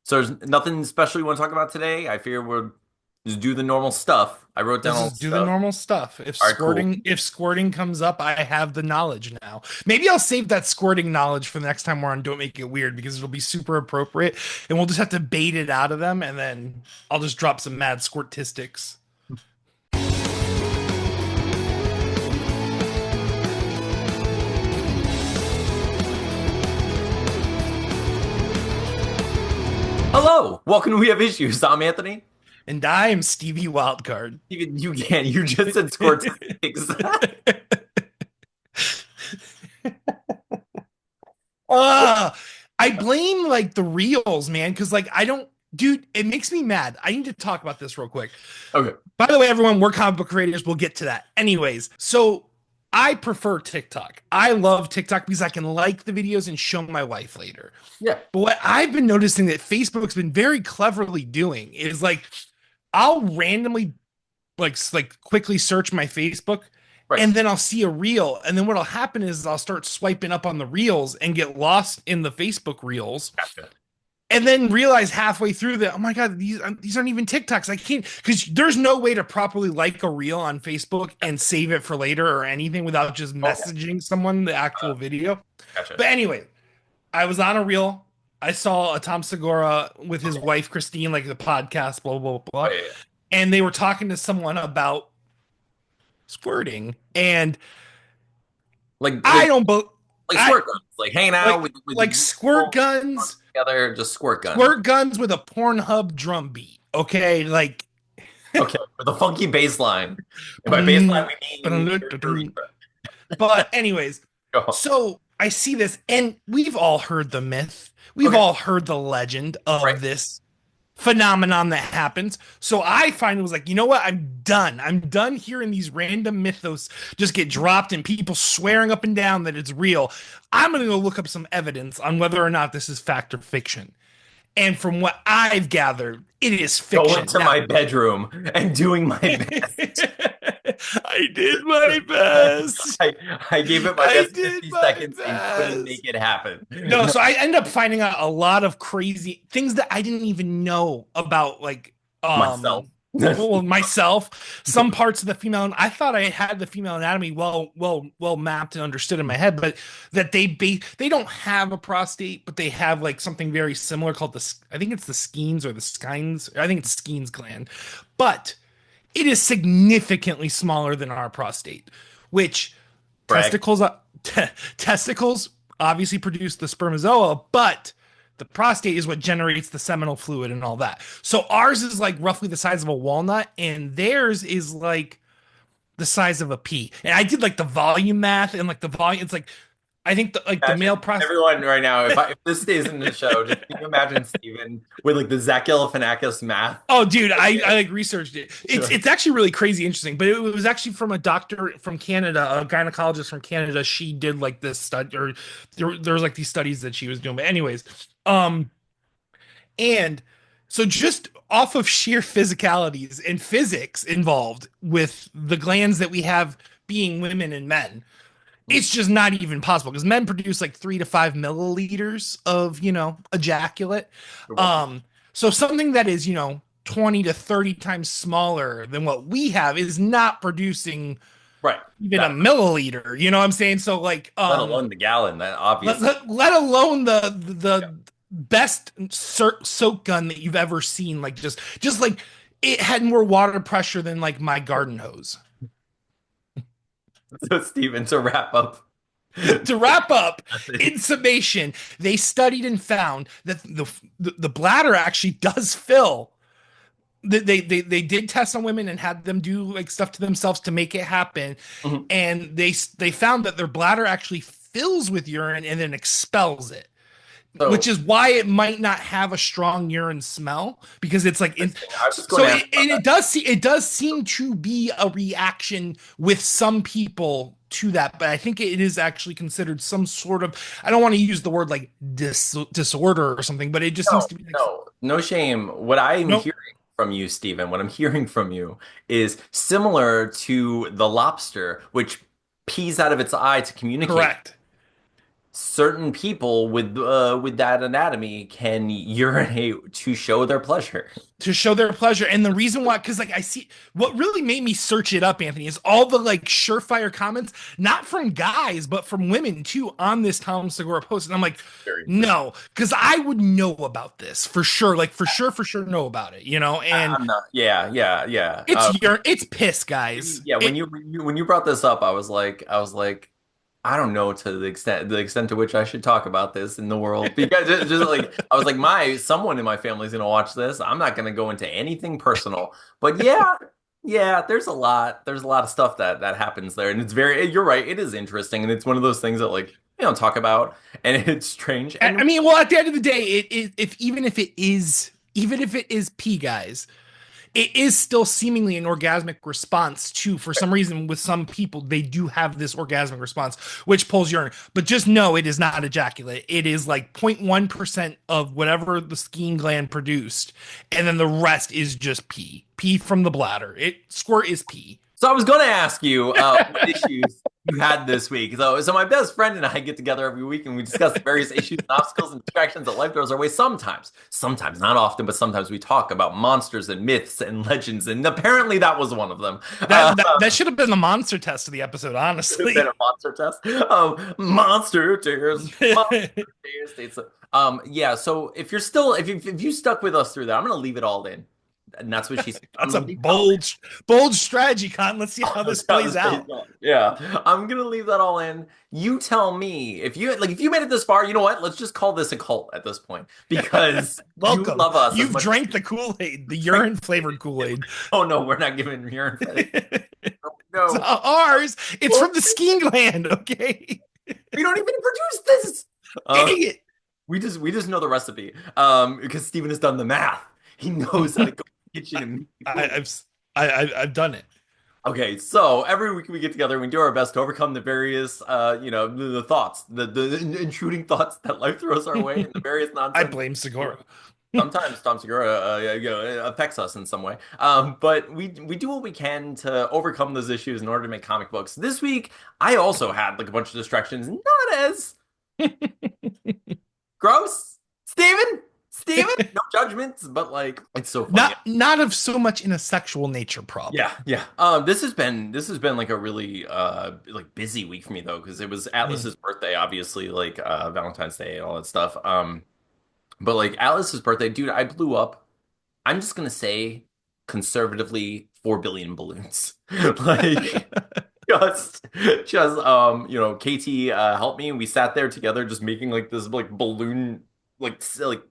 So there's nothing special you want to talk about today? I figure we'll just do the normal stuff. I wrote down Let's all the just do the stuff. normal stuff. If All right, cool. squirting comes up, I have the knowledge now. Maybe I'll save that squirting knowledge for the next time we're on Don't Make It Weird because it'll be super appropriate and we'll just have to bait it out of them and then I'll just drop some mad squirtistics. Hello, welcome to We Have Issues. I'm Anthony. And I am Stevie Wildcard. You can. You just said Squirtistics. uh, I blame like the reels, man, because like I don't, dude, it makes me mad. I need to talk about this real quick. Okay. By the way, everyone, we're comic book creators. We'll get to that. Anyways, so I prefer TikTok. I love TikTok because I can like the videos and show my wife later. Yeah. But what I've been noticing that Facebook's been very cleverly doing is like I'll randomly like quickly search my Facebook Right. and then I'll see a reel and then what'll happen is I'll start swiping up on the reels and get lost in the Facebook reels Gotcha. and then realize halfway through that, oh my god, these aren't even TikToks. I can't because there's no way to properly like a reel on Facebook and save it for later or anything without just Okay. messaging someone the actual video. Gotcha. But anyway, I was on a reel. I saw a Tom Segura with his wife Christine, like the podcast, blah blah Oh blah, yeah, yeah. and they were talking to someone about squirting, and Like I like don't, like I squirt guns, like hanging out like with like squirt people guns, together, just squirt guns. squirt guns with a Pornhub drum beat. Okay, like Okay, with a funky bass line. And by bass line, we mean urethra. but anyways, Go. so I see this, and we've all heard the myth. We've Okay, all heard the legend right. of this phenomenon that happens. So I finally was like, you know what? I'm done. I'm done hearing these random mythos just get dropped and people swearing up and down that it's real. I'm going to go look up some evidence on whether or not this is fact or fiction. And from what I've gathered, it is Going fiction. to Now, my bedroom and doing my best. I did my best. I, I gave it my I best did 50 my seconds and couldn't best. make it happen. No, so I end up finding out a lot of crazy things that I didn't even know about, like Myself. well, myself, some parts of the female. I thought I had the female anatomy well mapped and understood in my head, but that they don't have a prostate, but they have like something very similar called I think it's the Skeens or the Skines. I think it's Skeens gland, but it is significantly smaller than our prostate, which Brag. testicles testicles obviously produce the spermazoa, but the prostate is what generates the seminal fluid and all that. So ours is like roughly the size of a walnut, and theirs is like the size of a pea. And I did like the volume math, and like the volume, it's like I think the male Imagine prostate. everyone right now, if this stays in the show, just can you imagine Steven with like the Zach Galifianakis math? Oh, dude, I like researched it. It's actually really crazy interesting, but it was actually from a doctor from Canada, a gynecologist from Canada. She did like this study, or there was like these studies that she was doing. But anyways, um, and so just off of sheer physicalities and physics involved with the glands that we have being women and men, it's just not even possible because men produce like 3 to 5 milliliters of, ejaculate. So something that is, 20 to 30 times smaller than what we have is not producing Right. even a That, milliliter. You know what I'm saying? So like, let alone the gallon, that let, obvious. let, let alone the Yeah. the best soak gun that you've ever seen. Like just like it had more water pressure than like my garden hose. So Steven, to wrap up. To wrap up, in summation, they studied and found that the bladder actually does fill. They did tests on women and had them do like stuff to themselves to make it happen, Mhm. and they found that their bladder actually fills with urine and then expels it, which So is why it might not have a strong urine smell because it's like in. interesting. I was just going So to ask about and that. it does seem to be a reaction with some people to that, but I think it is actually considered some sort of, I don't want to use the word like disorder or something, but it just seems No, to be like no, no shame. What I'm nope, hearing from you, Stephen, what I'm hearing from you is similar to the lobster, which pees out of its eye to communicate. correct. certain people with that anatomy can urinate to show their pleasure. To show their pleasure. And the reason why, because like I see what really made me search it up, Anthony, is all the like surefire comments, not from guys, but from women too, on this Tom Segura post. And I'm like, Very interesting. no, because I would know about this for sure, like for sure know about it, you know. And I'm not. Yeah, yeah, yeah. it's piss, guys. Yeah. It When you brought this up, I was like, I don't know to the extent to which I should talk about this in the world because just like I was like my someone in my family is gonna watch this. I'm not gonna go into anything personal, but yeah, yeah. There's a lot of stuff that happens there, and it's very. You're right. It is interesting, and it's one of those things that like talk about, and it's strange. I And mean, well, at the end of the day, if even if it is pee, guys, it is still seemingly an orgasmic response too. For some reason, with some people, they do have this orgasmic response, which pulls urine. But just know it is not ejaculate. It is like 0.1% of whatever the skin gland produced, and then the rest is just pee. Pee from the bladder. Squirt is pee. so I was going to ask you what issues you had this week. So my best friend and I get together every week and we discuss the various issues and obstacles and distractions that life throws our way. Sometimes, not often, but sometimes we talk about monsters and myths and legends, and apparently that was one of them. That should have been the monster test of the episode, Been honestly. a monster test. Monster tears, monster tears. Yeah. So if you stuck with us through that, I'm gonna leave it all in, and that's what she said. I'm That's a gonna leave it all in. bold strategy, Con. Let's see how this Yeah, plays out. yeah, I'm gonna leave that all in. You tell me if you made it this far. You know what? Let's just call this a cult at this point because you Welcome. love us as You've much as drank we the Kool-Aid, the drink. urine flavored Kool-Aid. Oh no, we're not giving urine. It's No, ours. It's from the skiing land, okay? we don't even produce this. Uh, Dang it. we just know the recipe. Because Steven has done the math. He knows how to go to the kitchen and make I, food. I've I've done it. Okay, so every week we get together and we do our best to overcome the various, the thoughts, the intruding thoughts that life throws our way, and the various I nonsense. blame Segura. Sometimes Tom Segura, it affects us in some way. But we do what we can to overcome those issues in order to make comic books. This week, I also had like a bunch of distractions, not as gross. Steven, no judgments, but like it's so funny. Not of so much in a sexual nature problem. Yeah, yeah. This has been like a really like busy week for me though, because it was Mm. Atlas's birthday, obviously, like Valentine's Day and all that stuff. But like Atlas's birthday, dude, I blew up. I'm just gonna say conservatively 4 billion balloons. Like just Katie helped me and we sat there together just making like this like balloon like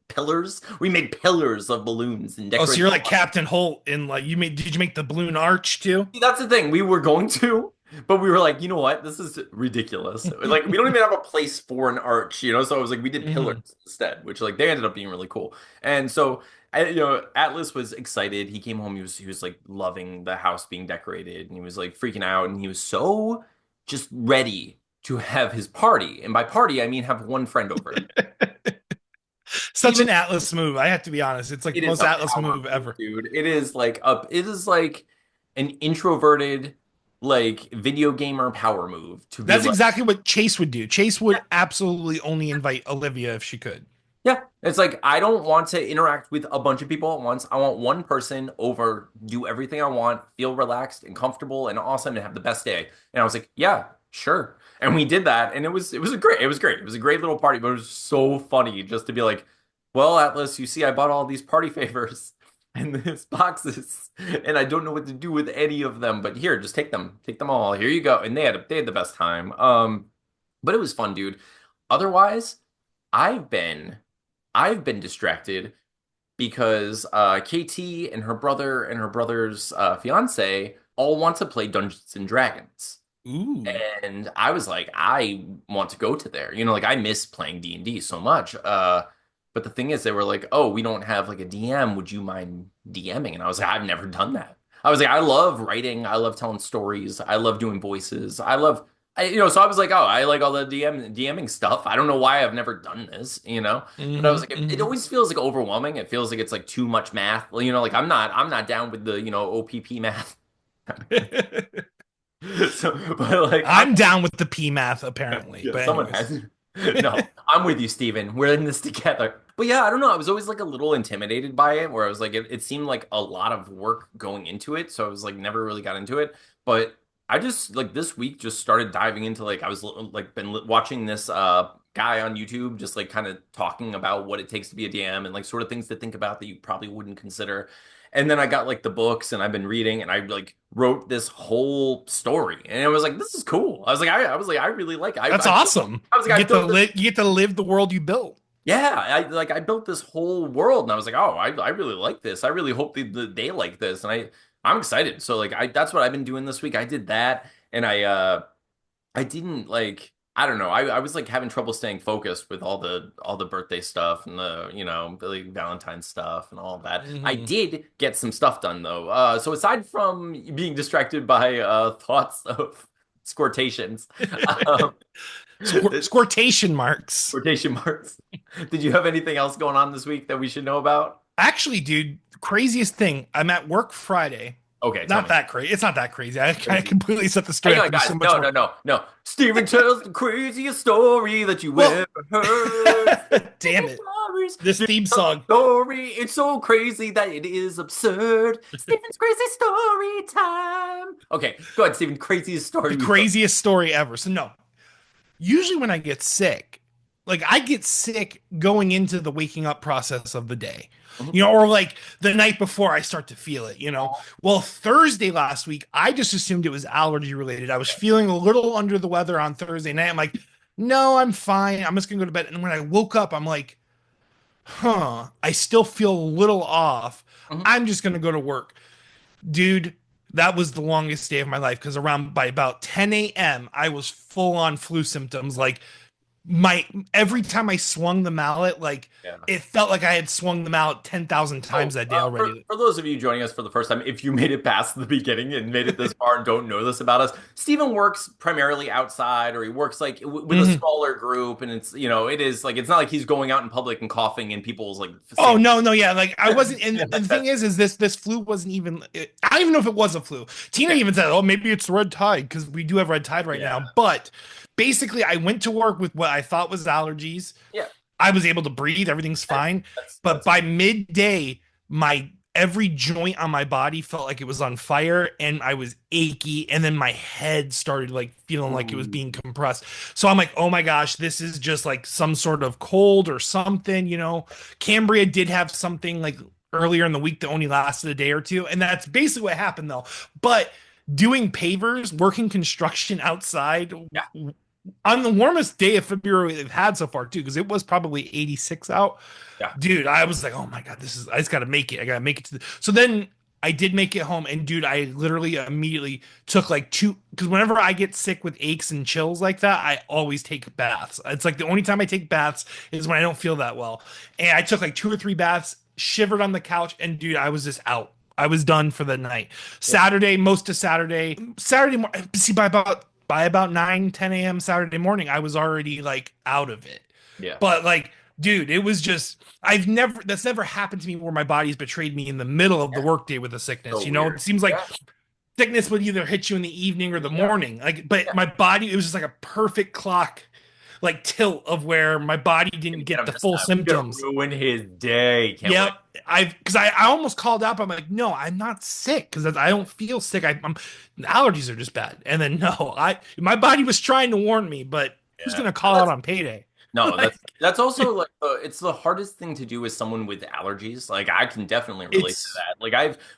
pillars. We made pillars of balloons and Oh, so decorated you're them like up. Captain Holt in like you made did you make the balloon arch too? See, that's the thing. We were going to, but we were like, you know what? This is ridiculous. Like, we don't even have a place for an arch. So I was like, we did pillars Mhm. instead, which like they ended up being really cool. And so, Atlas was excited. He came home. He was like loving the house being decorated, and he was like freaking out, and he was so just ready to have his party. And by party, I mean have one friend over. Such Steven, an Atlas move. I have to be honest. It's like it the is most a Atlas power move move, ever. dude. It is like an introverted like video gamer power move to be That's like, exactly what Chase would do. Chase yeah, would absolutely only invite Olivia if she could. yeah. It's like I don't want to interact with a bunch of people at once. I want one person over, do everything I want, feel relaxed and comfortable and awesome and have the best day. And I was like, yeah, sure. And we did that, and it was a great little party, but it was so funny just to be like, well, Atlas, you see, I bought all these party favors and these boxes, and I don't know what to do with any of them. But here, just take them all. Here you go. And they had the best time. But it was fun, dude. Otherwise, I've been I've been distracted because KT and her brother and her brother's fiance all want to play Dungeons and Dragons. Ooh. And I was like, I want to go to there. Like I miss playing D&D so much. But the thing is, they were like, oh, we don't have like a DM. Would you mind DMing? And I was like, I've never done that. I was like, I love writing. I love telling stories. I love doing voices. So I was like, oh, I like all the DMing stuff. I don't know why I've never done this. But I was Hmm. like, it Hmm. always feels like overwhelming. It feels like it's like too much math. Like I'm not down with the OPP math. So, but like, I'm down with the P math apparently. yeah, But someone anyways. has. No, I'm with you, Steven. We're in this together. But yeah, I don't know. I was always like a little intimidated by it, where I was like, it seemed like a lot of work going into it. So I was like, never really got into it. But I just like this week just started diving into like, I was like, watching this guy on YouTube just like kind of talking about what it takes to be a DM and like sort of things to think about that you probably wouldn't consider. And then I got like the books and I've been reading and I like wrote this whole story. And it was like, this is cool. I was like, I really like it. That's awesome. I was like, You I get to built this. live. You get to live the world you built. Yeah, I built this whole world, and I was like, oh, I really like this. I really hope they like this, and I'm excited. So like, I that's what I've been doing this week. I did that, and I didn't like. I don't know. I was like having trouble staying focused with all the birthday stuff and the like Valentine's stuff and all of that. I Hmm. did get some stuff done though. So aside from being distracted by thoughts of squirtations, um, Squirtation marks. quotation marks. Did you have anything else going on this week that we should know about? Actually, dude, craziest thing. I'm at work Friday. Okay, tell Not me. that crazy. It's not that crazy. I Crazy. completely set the story Hang up on, to be guys. so much No, more. no, no, no. Steven tells the craziest story that you Well, ever heard. damn Steven it. stories. This Steven theme tells a song. story. It's so crazy that it is absurd. Steven's crazy story time. Okay, go ahead, Steven. Craziest story The we've heard. craziest story ever. So no, usually when I get sick, like I get sick going into the waking up process of the day, Mhm. or like the night before I start to feel it. Well, Thursday last week, I just assumed it was allergy related. I was feeling a little under the weather on Thursday night. I'm like, no, I'm fine. I'm just gonna go to bed. And when I woke up, I'm like, I still feel a little off. Mhm. I'm just gonna go to work. Dude, that was the longest day of my life because around by about 10 a.m. I was full on flu symptoms. Like my every time I swung the mallet, like Yeah. it felt like I had swung the mallet 10,000 times So, that day already. for those of you joining us for the first time, if you made it past the beginning and made it this far and don't know this about us, Stephen works primarily outside, or he works like with a Mhm. smaller group, and it's it is like it's not like he's going out in public and coughing in people's like Oh saying, no, no, yeah, like I wasn't, and, yeah, and the thing that's is this flu wasn't even. I don't even know if it was a flu. Tina yeah, even said, "Oh, maybe it's red tide," because we do have red tide right yeah, now. But basically, I went to work with what I thought was allergies. yeah. I was able to breathe, everything's fine. But That's by midday, my every joint on my body felt like it was on fire and I was achy. And then my head started like feeling like it was ooh, being compressed. So I'm like, oh my gosh, this is just like some sort of cold or something. Cambria did have something like earlier in the week that only lasted a day or two. And that's basically what happened though. But doing pavers, working construction outside yeah, on the warmest day of February they've had so far too, because it was probably 86 out. yeah. Dude, I was like, oh my god, I just gotta make it. I gotta make it so then I did make it home, and dude, I literally immediately took like two, because whenever I get sick with aches and chills like that, I always take baths. It's like the only time I take baths is when I don't feel that well. And I took like 2 or 3 baths, shivered on the couch, and dude, I was just out. I was done for the night. Yeah. Saturday, most of Saturday morning, see, by about 9, 10 a.m. Saturday morning, I was already like out of it. Yeah. But like, dude, it was just that's never happened to me where my body's betrayed me in the middle of the Yeah. workday with a sickness. So weird. It seems like Yeah. sickness would either hit you in the evening or the Yeah. morning. Like, but Yeah. my body, it was just like a perfect clock, like tilt of where my body didn't Gonna get get him the this full time. He's gonna symptoms. ruin his day. Can't wait. Yep. Because I almost called up. I'm like, no, I'm not sick because I don't feel sick. I'm the allergies are just bad. And then no, my body was trying to warn me, but who's Yeah. gonna call out on payday? No, Like, that's also like it's the hardest thing to do with someone with allergies. Like I can definitely relate to it's that. Like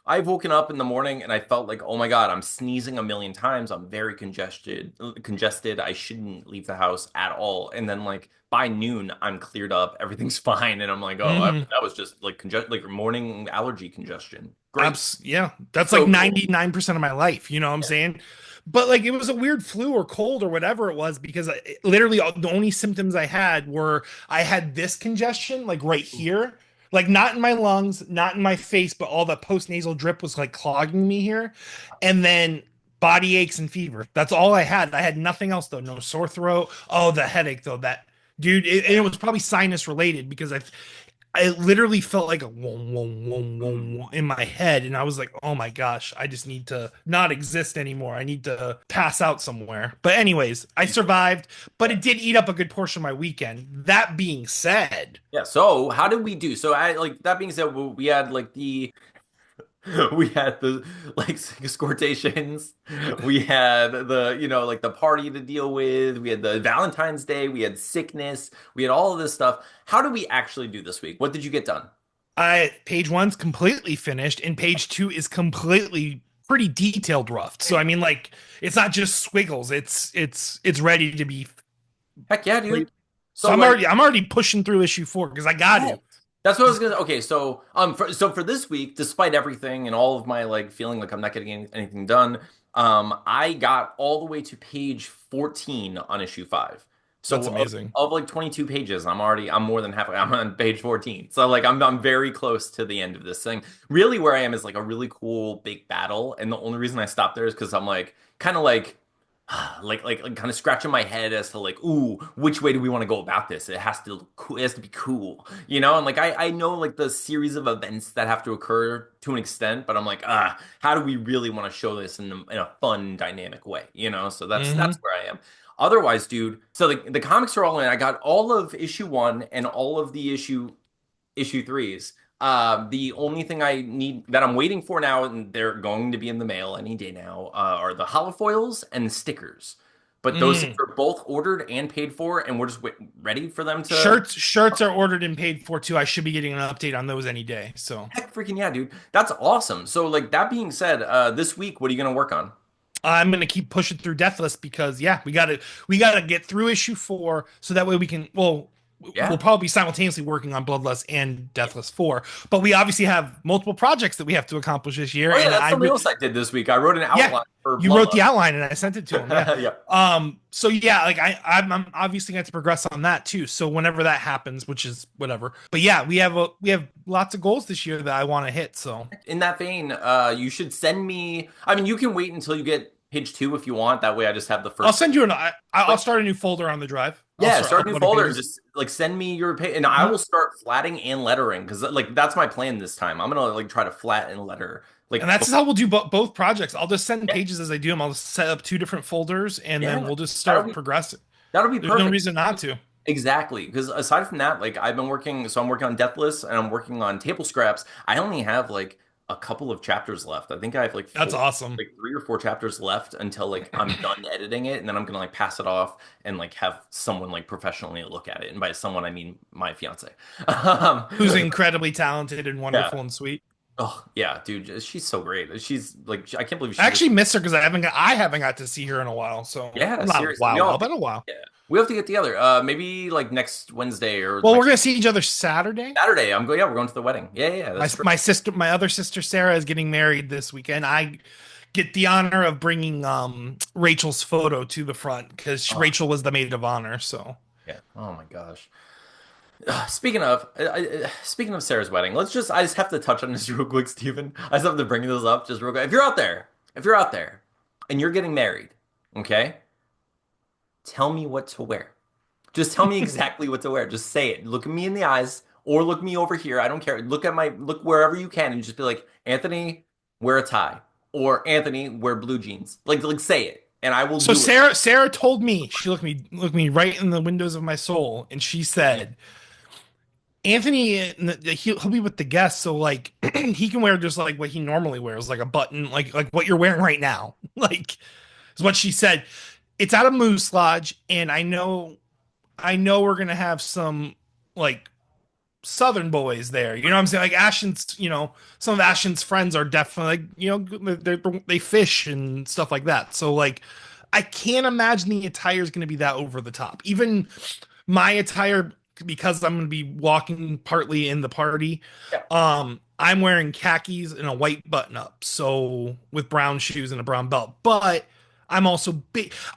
I've woken up in the morning and I felt like, oh my God, I'm sneezing a million times. I'm very congested. I shouldn't leave the house at all. And then like by noon, I'm cleared up. Everything's fine. And I'm like, oh, mhm. that was just like like Mm-hmm. morning allergy congestion. Great. Yeah, that's like So cool. 99% of my life, you know what I'm Yeah. saying? But like it was a weird flu or cold or whatever it was because literally the only symptoms I had were I had this congestion like right here, like not in my lungs, not in my face, but all the postnasal drip was like clogging me here. And then body aches and fever. That's all I had. I had nothing else though. No sore throat. Oh, the headache though. That dude, it was probably sinus related because I literally felt like a whoa, whoa, whoa, whoa, Mm. whoa in my head, and I was like, "Oh my gosh, I just need to not exist anymore. I need to pass out somewhere." But anyways, I survived, but Yeah. it did eat up a good portion of my weekend. That being said, Yeah. So how did we do? So I like that being said, we had like the we had the like squirtations, we had the like the party to deal with, we had the Valentine's Day, we had sickness, we had all of this stuff. How did we actually do this week? What did you get done? I page one's completely finished, and page two is completely pretty detailed rough. So I mean, like, it's not just squiggles. It's ready to be Heck yeah, great. dude. So So like I'm already pushing through issue four because I got yes. to. That's what I was gonna. Okay, so for this week, despite everything and all of my like feeling like I'm not getting anything done, I got all the way to page 14 on issue 5. That's So amazing. of like 22 pages, I'm more than halfway. I'm on page 14. So like I'm very close to the end of this thing. Really, where I am is like a really cool big battle, and the only reason I stopped there is because I'm like kind of like like kind of scratching my head as to like, ooh, which way do we want to go about this? It has to look cool, it has to be cool, And like I know like the series of events that have to occur to an extent, but I'm like, how do we really want to show this in a fun, dynamic way, So that's Hmm. where I am. Otherwise, dude, so the comics are all in. I got all of issue 1 and all of the issue threes. The only thing I need that I'm waiting for now, and they're going to be in the mail any day now, are the holofoils and the stickers. But those things Mm. are both ordered and paid for, and we're just ready for them to. Shirts are ordered and paid for too. I should be getting an update on those any day. So Heck, freaking yeah, dude! That's awesome. So, like that being said, this week, what are you gonna work on? I'm gonna keep pushing through Deathless because yeah, we gotta get through issue four so that way we can we'll Yeah. probably be simultaneously working on Bloodlust and Deathless 4. But we obviously have multiple projects that we have to accomplish this year. Oh yeah, And that's something else I did this week. I wrote an yeah, outline for you wrote the Bloodlust. outline and I sent it to him. Yeah. Yeah. So yeah, like I'm obviously going to progress on that too. So whenever that happens, which is whatever. But yeah, we have lots of goals this year that I want to hit. So In that vein, you should send me. I mean, you can wait until you get page 2 if you want. That way, I just have the I'll first. send you I'll Like, start a new folder on the drive. yeah, I'll start a new go to folder and pages. just like send me your page, and I Mhm. will start flatting and lettering because like that's my plan this time. I'm gonna like try to flat and letter And like that's how we'll do both projects. I'll just send yeah, pages as I do them. I'll just set up two different folders and then yeah, we'll just that'll start be progressing. that'll be There's no perfect. reason not to. Exactly, because aside from that, like I've been working, so I'm working on Deathless and I'm working on Table Scraps. I only have like a couple of chapters left. I think I have like That's four, awesome. like 3 or 4 chapters left until like I'm done editing it, and then I'm gonna like pass it off and like have someone like professionally look at it. And by someone, I mean my fiance. Um, Who's incredibly talented and yeah. wonderful and sweet. Oh yeah, dude, she's so great. She's like, I can't believe I she just. actually miss her because I haven't got to see her in a while. So Yeah, not a seriously, we all while, have to. but a while. Yeah, we have to get together. Maybe like next Wednesday or Well, we're next gonna see each other Saturday. Saturday. I'm going. Yeah, we're going to the wedding. Yeah, yeah, My that's true. my sister, my other sister Sarah is getting married this weekend. I get the honor of bringing Rachel's photo to the front because Oh, Rachel was the maid of honor. So yeah. Oh my gosh. Speaking of Sarah's wedding, I just have to touch on this real quick, Stephen. I just have to bring this up just real quick. If you're out there and you're getting married, okay, tell me what to wear. Just tell me exactly what to wear. Just say it. Look at me in the eyes or look me over here. I don't care. Look wherever you can and just be like, Anthony, wear a tie. Or Anthony, wear blue jeans. Like say it. And I will so do it. Sarah told me she looked me right in the windows of my soul, and she said, Anthony, he'll be with the guests, so like he can wear just like what he normally wears, like a button, like what you're wearing right now. Like is what she said. It's out of Moose Lodge, and I know we're gonna have some like Southern boys there. You know what I'm saying? Like Ashton's, some of Ashton's friends are definitely like, they fish and stuff like that. So like, I can't imagine the attire is going to be that over the top. Even my attire, because I'm going to be walking partly in the party. Yeah. I'm wearing khakis and a white button up, so with brown shoes and a brown belt. But I'm also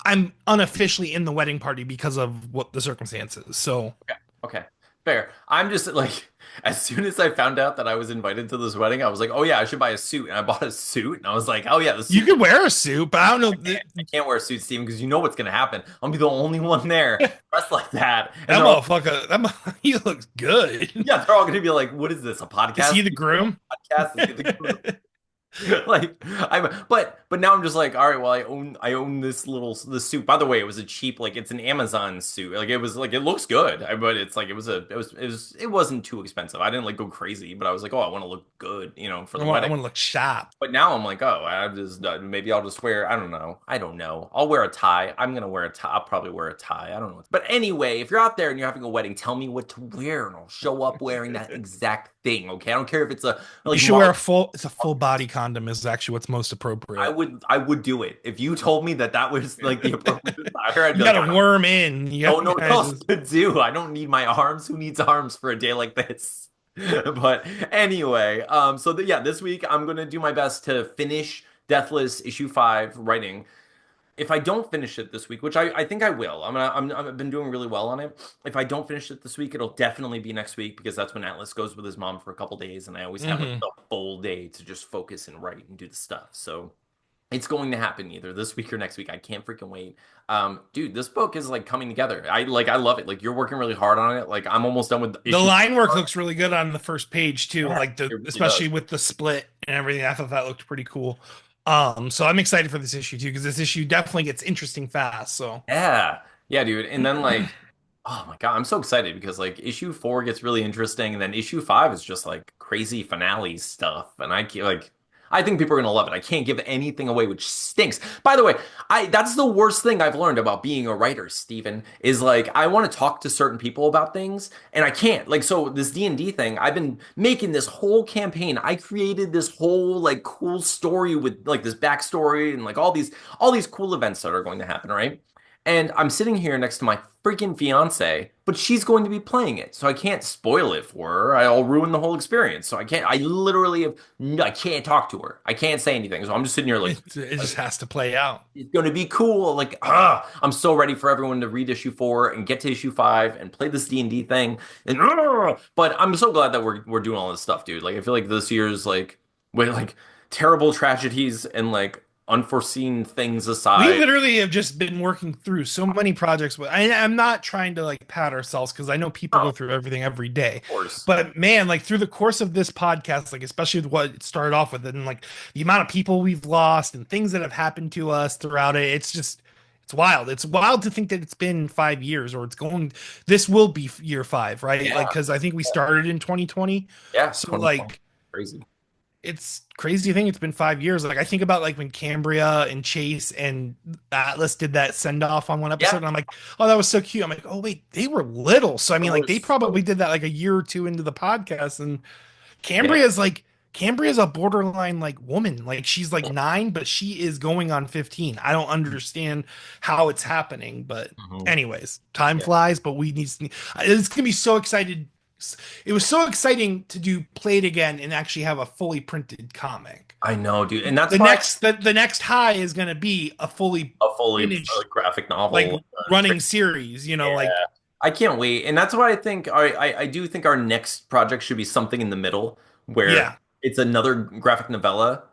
I'm unofficially in the wedding party because of what the circumstances. So Okay. Okay. Fair. I'm just like, as soon as I found out that I was invited to this wedding, I was like, oh yeah, I should buy a suit. And I bought a suit, and I was like, oh yeah, the You suit. could wear a suit, but I don't know. I can't wear a suit, Steven, because you know what's gonna happen. I'm gonna be the only one there dressed like that, and That they're all, motherfucker, he looks good. yeah, they're all gonna be like, what is this? A Is podcast? he the groom? Podcast? Is he the like but now I'm just like, all right, well, I own this suit. By the way, it was a cheap, like, it's an Amazon suit. Like, it was like, it looks good, but it's like, it wasn't too expensive. I didn't like go crazy, but I was like, oh, I want to look good, for the I wedding. want to look sharp. But now I'm like, oh, I just maybe I'll just wear, I don't know. I don't know. I'll wear a tie. I'm gonna wear a tie. I'll probably wear a tie. I don't know. But anyway, if you're out there and you're having a wedding, tell me what to wear and I'll show up wearing that exact thing. Okay. I don't care if it's a You like should wear Marvel. a full. It's a full body condom. Is actually what's most I appropriate. would I would do it. If you told me that that was like the appropriate attire, I'd You be like, got I to worm in. You don't know got what to else just. to do. I don't need my arms. Who needs arms for a day like this? But anyway, yeah, this week I'm gonna do my best to finish Deathless issue 5 writing. If I don't finish it this week, which I think I will, I've been doing really well on it. If I don't finish it this week, it'll definitely be next week because that's when Atlas goes with his mom for a couple days, and I always have like Mhm. the full day to just focus and write and do the stuff. So it's going to happen either this week or next week. I can't freaking wait. Dude, this book is like coming together. I love it. Like, you're working really hard on it. Like, I'm almost done with The issue line work 4. looks really good on the first page too. Yeah, Like it really especially does. with the split and everything. I thought that looked pretty cool. So I'm excited for this issue too because this issue definitely gets interesting fast. So Yeah. Yeah, dude. And then like, oh my God, I'm so excited because like issue 4 gets really interesting, and then issue 5 is just like crazy finale stuff. And I think people are gonna love it. I can't give anything away, which stinks. By the way, I that's the worst thing I've learned about being a writer, Steven, is like, I want to talk to certain people about things and I can't. Like, so this D&D thing, I've been making this whole campaign. I created this whole like cool story with like this backstory and like all these cool events that are going to happen, right? And I'm sitting here next to my freaking fiance, but she's going to be playing it. So I can't spoil it for her. I'll ruin the whole experience. So I literally have, I can't talk to her. I can't say anything. So I'm just sitting here it like just has to play out. it's going to be cool. Like, I'm so ready for everyone to read issue 4 and get to issue 5 and play this D&D thing. And but I'm so glad that we're doing all this stuff, dude. Like, I feel like this year's like, with like terrible tragedies and like unforeseen things We aside, literally have just been working through so many projects. I'm not trying to like pat ourselves because I know people oh, go of through everything every day. course. But man, like through the course of this podcast, like especially with what it started off with, and like the amount of people we've lost and things that have happened to us throughout it, it's wild. It's wild to think that it's been 5 years or this will be year five, right? Like, Yeah. because I think we started in 2020. Yeah, So 2020. like Crazy. it's crazy to think it's been 5 years. Like I think about like when Cambria and Chase and Atlas did that send off on one episode, Yeah, and I'm like, oh, that was so cute. I'm like, oh wait, they were little. So I it mean, like they was so, probably did that like a year or two into the podcast, and yeah. Cambria's a borderline like woman. Like she's like 9, but she is going on 15. I don't understand how it's happening, but Mhm. anyways, time Yeah. flies. But it's gonna be so excited. It was so exciting to do Play It Again and actually have a fully printed comic. I know, dude. And that's why The next high is gonna be a fully a fully finished graphic like novel. running series. You Yeah, know, like I can't wait. And that's why I think I do think our next project should be something in the middle where yeah, it's another graphic novella,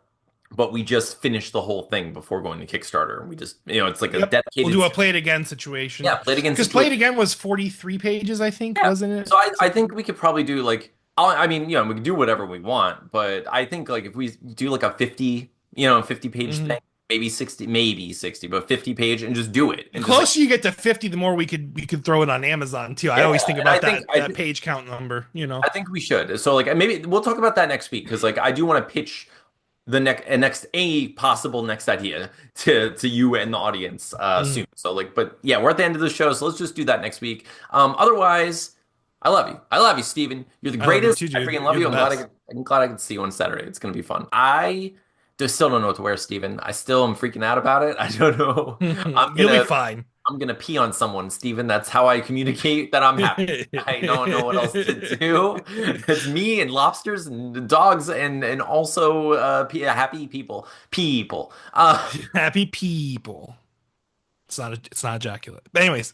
but we just finish the whole thing before going to Kickstarter. We just, it's like a yep. We'll dedicated, do a Play It Again situation yeah, play it again because Play It situation. Again was 43 pages, I think, Yeah. wasn't it? So I think we could probably do like, I mean, we can do whatever we want, but I think like if we do like a 50, 50 page Mhm. thing, maybe 60, but 50 page and just do it The and just like, closer you get to 50, the more we could throw it on Amazon too. I yeah. always think And I about think, that page count number, you know. I think we should. So like maybe we'll talk about that next week because like I do want to pitch the next a possible next idea to you and the audience Mhm. soon. So like, but yeah, we're at the end of the show, so let's just do that next week. Otherwise, I love you. I love you, Steven. You're the I love you greatest. too, I dude. freaking love You're you. the I'm best. glad I could see you on Saturday. It's gonna be fun. I just still don't know what to wear, Steven. I still am freaking out about it. I don't know. I'm You'll be gonna fine. I'm gonna pee on someone, Steven. That's how I communicate that I'm happy. I don't know what else to do. It's me and lobsters and dogs and also happy people. People. Happy people. It's not ejaculate. But anyways,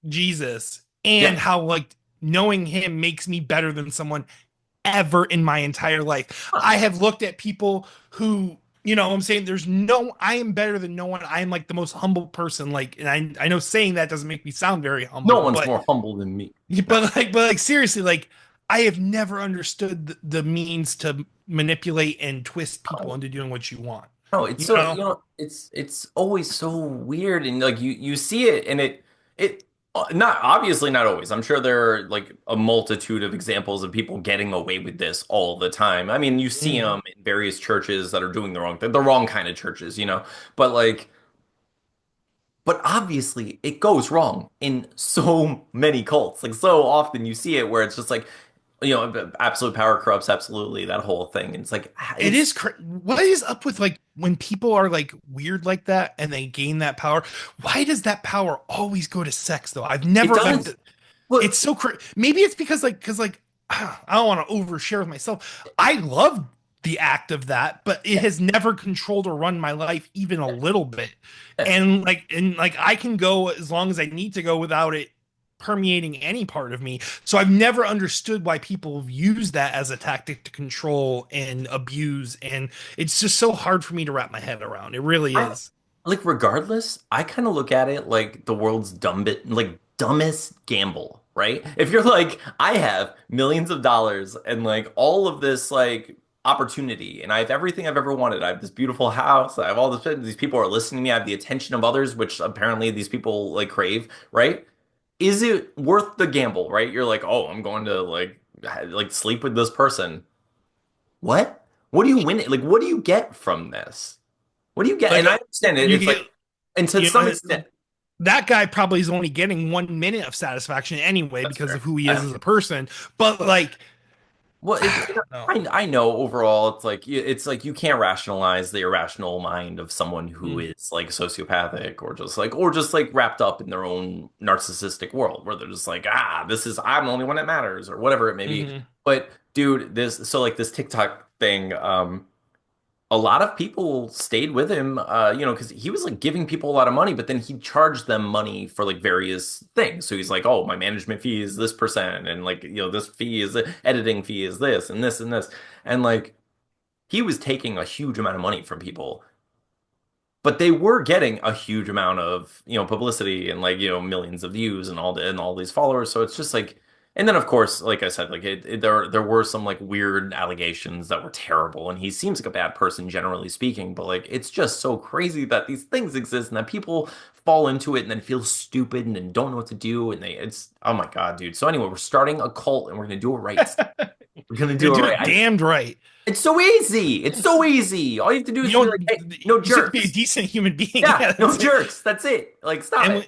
Jesus and Yeah. how like knowing him makes me better than someone ever in my entire life. Huh. I have looked at people who, you know, I'm saying there's no, I am better than no one. I am like the most humble person. Like, and I know saying that doesn't make me sound very No humble, one's more humble than me. No. but like seriously, like I have never understood the means to manipulate and twist people into doing what you want. No, it's You so, know? it's always so weird, and like you see it, and it not obviously not always. I'm sure there are like a multitude of examples of people getting away with this all the time. I mean, you see Mhm. them in various churches that are doing the wrong kind of churches, But like, but obviously it goes wrong in so many cults. Like so often you see it where it's just like, absolute power corrupts absolutely, that whole thing. And it's like It it's is what is up with like when people are like weird like that and they gain that power? Why does that power always go to sex though? I've it never like does. But it's so maybe it's because like I don't want to overshare with myself. I love the act of that, but it yeah, has never controlled or run my life even a yeah, little bit. yeah. And like I can go as long as I need to go without it permeating any part of me. So I've never understood why people have used that as a tactic to control and abuse, and it's just so hard for me to wrap my head around. It really I is. like regardless, I kind of look at it like the world's dumbest gamble, right? If you're like, I have millions of dollars and like all of this like opportunity, and I have everything I've ever wanted. I have this beautiful house, I have all this, these people are listening to me, I have the attention of others, which apparently these people like crave, right? Is it worth the gamble, right? You're like, oh, I'm going to like sleep with this person. What? What do you win? Like, what do you get from this? What do you get? Like And I understand it. you It's get, like, and to you some know, extent, that guy probably is only getting 1 minute of satisfaction anyway that's because of fair. who he is as a person. But like, Well, no. I know overall, it's like you can't rationalize the irrational mind of someone who Mm, is like sociopathic or just like wrapped up in their own narcissistic world where they're just like, I'm the only one that matters or whatever it may be. mhm. But dude, this TikTok thing, a lot of people stayed with him, because he was like giving people a lot of money, but then he charged them money for like various things. So he's like, oh, my management fee is this percent, and like, this fee is editing fee is this and this and this. And like he was taking a huge amount of money from people, but they were getting a huge amount of, publicity and like, millions of views and all these followers. So it's just like, and then of course, like I said, like there were some like weird allegations that were terrible, and he seems like a bad person generally speaking, but like it's just so crazy that these things exist and that people fall into it and then feel stupid and then don't know what to do, and it's oh my God, dude. So anyway, we're starting a cult and we're gonna do it right. We're gonna You're do it gonna do right. it damned right. It's so easy. It's so easy. All you have to do You is be don't. like, hey, no You just have to be a jerks. decent human being. Yeah, Yeah, no that's it. jerks. That's it. Like, stop And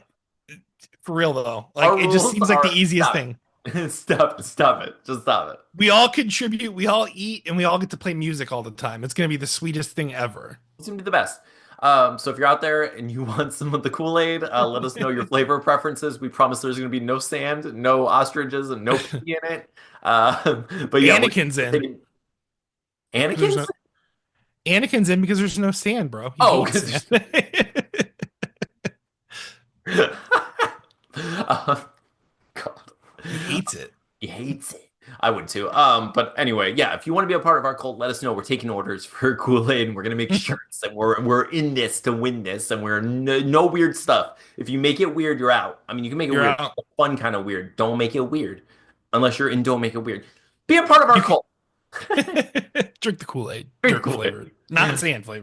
it. for real though, like Our it just rules seems like the are easiest stop thing. it. Stop it. Just stop it. We all contribute, we all eat, and we all get to play music all the time. It's gonna be the sweetest thing ever. It's gonna be the best. So if you're out there and you want some of the Kool-Aid, let us know your flavor preferences. We promise there's gonna be no sand, no ostriches, and no pee in it. But yeah, Anakin's we're in taking because there's Anakin's. no Anakin's in because there's no sand, bro. He Oh, hates sand. because God. He hates it. He hates it. I would too. But anyway, yeah, if you want to be a part of our cult, let us know. We're taking orders for Kool-Aid and we're gonna make shirts and we're in this to win this and we're no weird stuff. If you make it weird, you're out. I mean, you can make it You're weird, out. fun kind of weird. Don't make it weird. Unless you're in, don't make it weird. Be a part of our You can cult. drink the Kool-Aid, Drink dirt Kool-Aid. flavored, not sand flavored.